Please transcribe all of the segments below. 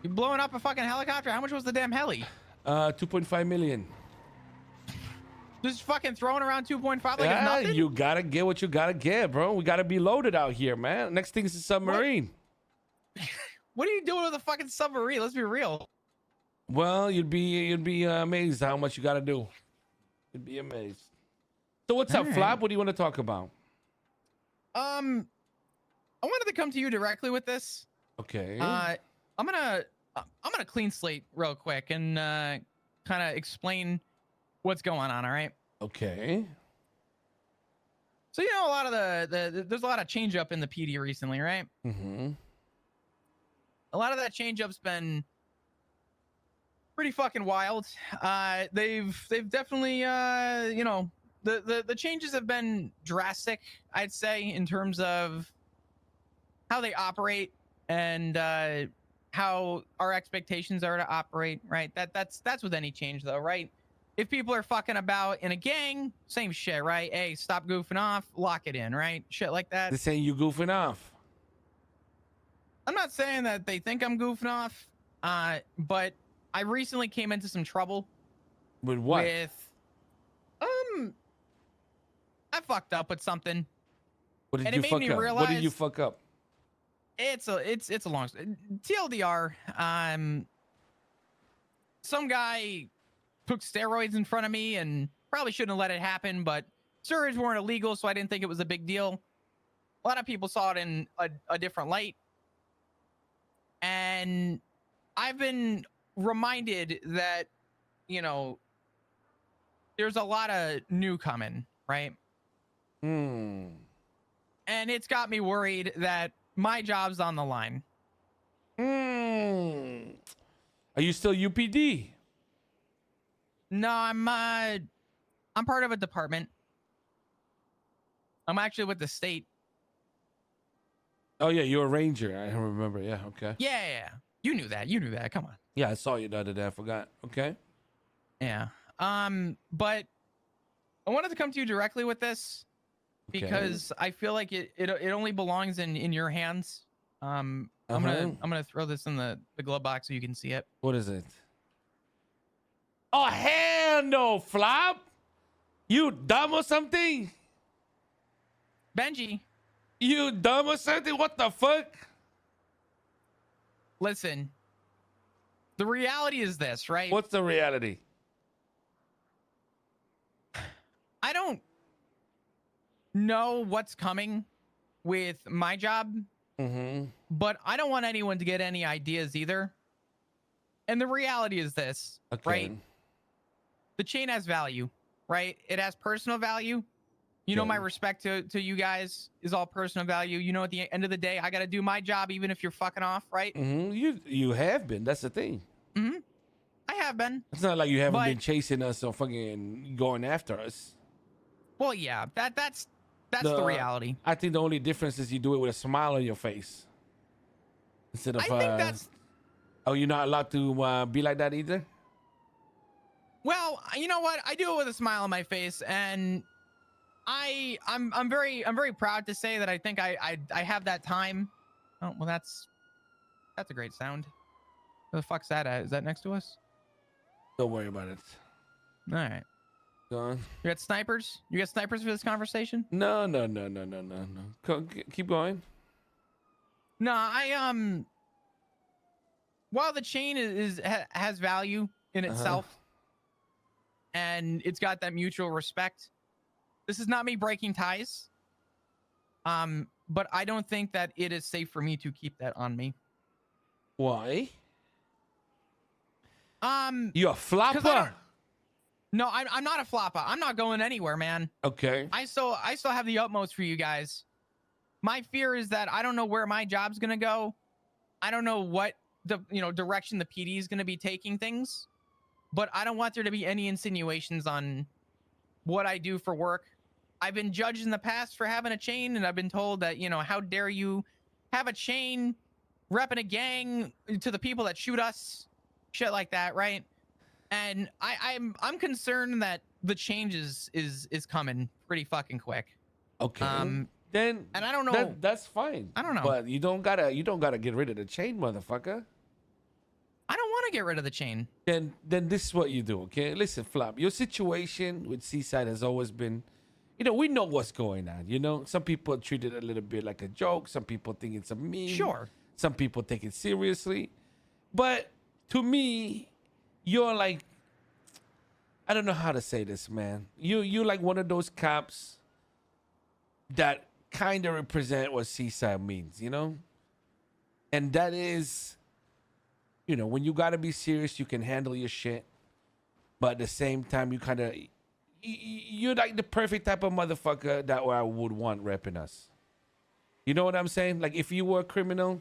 You blowing up a fucking helicopter? How much was the damn heli? 2.5 million. Just fucking throwing around 2.5 like it's Yeah, nothing? you gotta get what you gotta get, bro. We gotta be loaded out here, man. Next thing is a submarine. What are you doing with a fucking submarine? Let's be real. Well, you'd be amazed how much you gotta do. You'd be amazed. So what's up, Flop? What do you want to talk about? I wanted to come to you directly with this. Okay. I'm gonna clean slate real quick and kind of explain what's going on. All right. Okay. So you know a lot of there's a lot of change up in the PD recently, right? Mm-hmm. A lot of that change up's been pretty fucking wild. They've definitely you know, the changes have been drastic, I'd say, in terms of how they operate and how our expectations are to operate, right? That's with any change though, right? If people are fucking about in a gang, same shit, right? Hey, stop goofing off, lock it in, right? Shit like that. They're saying you goofing off. I'm not saying that they think I'm goofing off, but I recently came into some trouble. With what? With, I fucked up with something. What did and you it made fuck me up? realize What did you fuck up? It's a long TLDR. Some guy took steroids in front of me and probably shouldn't have let it happen, but steroids weren't illegal, so I didn't think it was a big deal. A lot of people saw it in a different light. And I've been reminded that, you know, there's a lot of new coming, right? Hmm. And it's got me worried that my job's on the line. Hmm. Are you still UPD? No, I'm part of a department. I'm actually with the state. Oh yeah, you're a ranger. I remember. Yeah. Okay. Yeah. You knew that. You knew that. Come on. Yeah, I saw you the other day. I forgot. Okay. Yeah. But I wanted to come to you directly with this because I feel like it only belongs in your hands. I'm gonna throw this in the glove box so you can see it. What is it? Oh hell no, Flop! You dumb or something? Benji, you dumb or something? What the fuck? Listen, the reality is this, right? What's the reality? I don't know what's coming with my job, but I don't want anyone to get any ideas either. And the reality is this, right? The chain has value, right? It has personal value. You know, my respect to you guys is all personal value. You know, at the end of the day, I got to do my job, even if you're fucking off, right? You have been. That's the thing. I have been. It's not like you haven't been chasing us or fucking going after us. Well, yeah, that's the reality. I think the only difference is you do it with a smile on your face instead of. I think that's. Oh, you're not allowed to be like that either. Well, you know what? I do it with a smile on my face, and I'm very proud to say that I think I have that time. Oh well, that's a great sound. Where the fuck's that at? Is that next to us? Don't worry about it. All right. Go on. You got snipers? You got snipers for this conversation? No. Keep going. No, while the chain has value in itself, and it's got that mutual respect, this is not me breaking ties. But I don't think that it is safe for me to keep that on me. Why? You're a flopper. No, I'm not a flopper. I'm not going anywhere, man. Okay. I still have the utmost for you guys. My fear is that I don't know where my job's gonna go. I don't know what the direction the PD is gonna be taking things, but I don't want there to be any insinuations on what I do for work. I've been judged in the past for having a chain, and I've been told that, how dare you have a chain repping a gang to the people that shoot us, shit like that, right? And I'm concerned that the change is coming pretty fucking quick. Okay. Then and I don't know. That's fine. I don't know. But you don't gotta get rid of the chain, motherfucker. get rid of the chain. Then this is what you do, okay? Listen, Flop, your situation with Seaside has always been, we know what's going on, Some people treat it a little bit like a joke. Some people think it's a meme. Sure. Some people take it seriously. But to me, you're like, I don't know how to say this, man. You're like one of those cops that kind of represent what Seaside means, And that is, when you got to be serious, you can handle your shit. But at the same time, you're like the perfect type of motherfucker that I would want repping us. You know what I'm saying? Like, if you were a criminal,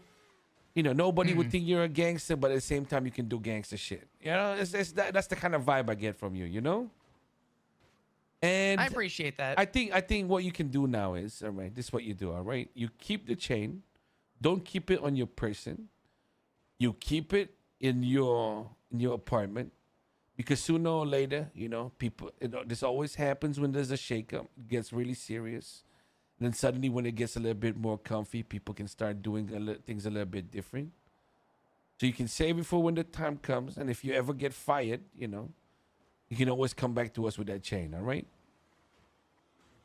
nobody would think you're a gangster, but at the same time, you can do gangster shit. That's the kind of vibe I get from you, And I appreciate that. I think what you can do now is, all right, this is what you do, all right? You keep the chain. Don't keep it on your person. You keep it in your apartment. Because sooner or later, people, this always happens when there's a shakeup. It gets really serious. And then suddenly when it gets a little bit more comfy, people can start doing things a little bit different. So you can save it for when the time comes. And if you ever get fired, you can always come back to us with that chain, all right?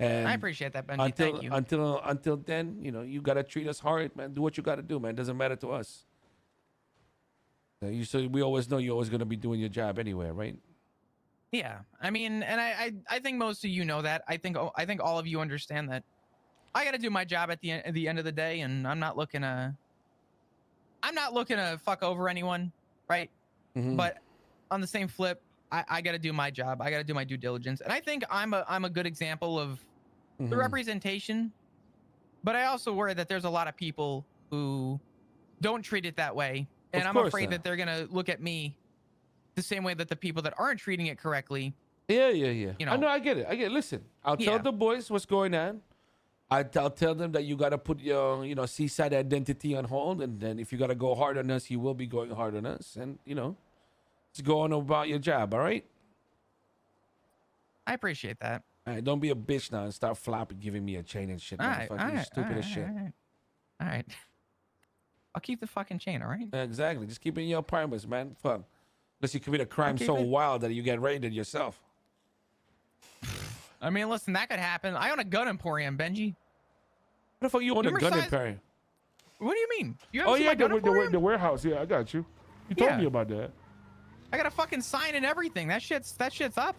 And I appreciate that, Benji. Thank you. Until then, you got to treat us hard, man. Do what you got to do, man. It doesn't matter to us. So we always know you're always going to be doing your job anyway, right? Yeah. I mean, and I think most of you know that. I think all of you understand that. I got to do my job at the end of the day, and I'm not looking to fuck over anyone, right? Mm-hmm. But on the same flip, I got to do my job. I got to do my due diligence, and I think I'm a good example of the representation. But I also worry that there's a lot of people who don't treat it that way. And I'm afraid that they're going to look at me the same way that the people that aren't treating it correctly. Yeah. I know, I get it. Listen, I'll tell the boys what's going on. I'll tell them that you got to put your, Seaside identity on hold. And then if you got to go hard on us, you will be going hard on us. And, just go on about your job, all right? I appreciate that. All right, don't be a bitch now and start flopping, giving me a chain and shit. You're stupid as shit. All right. I'll keep the fucking chain, all right? Exactly. Just keep it in your apartments, man. Fuck. Unless you commit a crime so wild that you get raided yourself. I mean, listen, that could happen. I own a gun emporium, Benji. What the fuck you own a gun emporium? What do you mean? You haven't the warehouse. Yeah, I got you. You told me about that. I got a fucking sign and everything. That shit's up.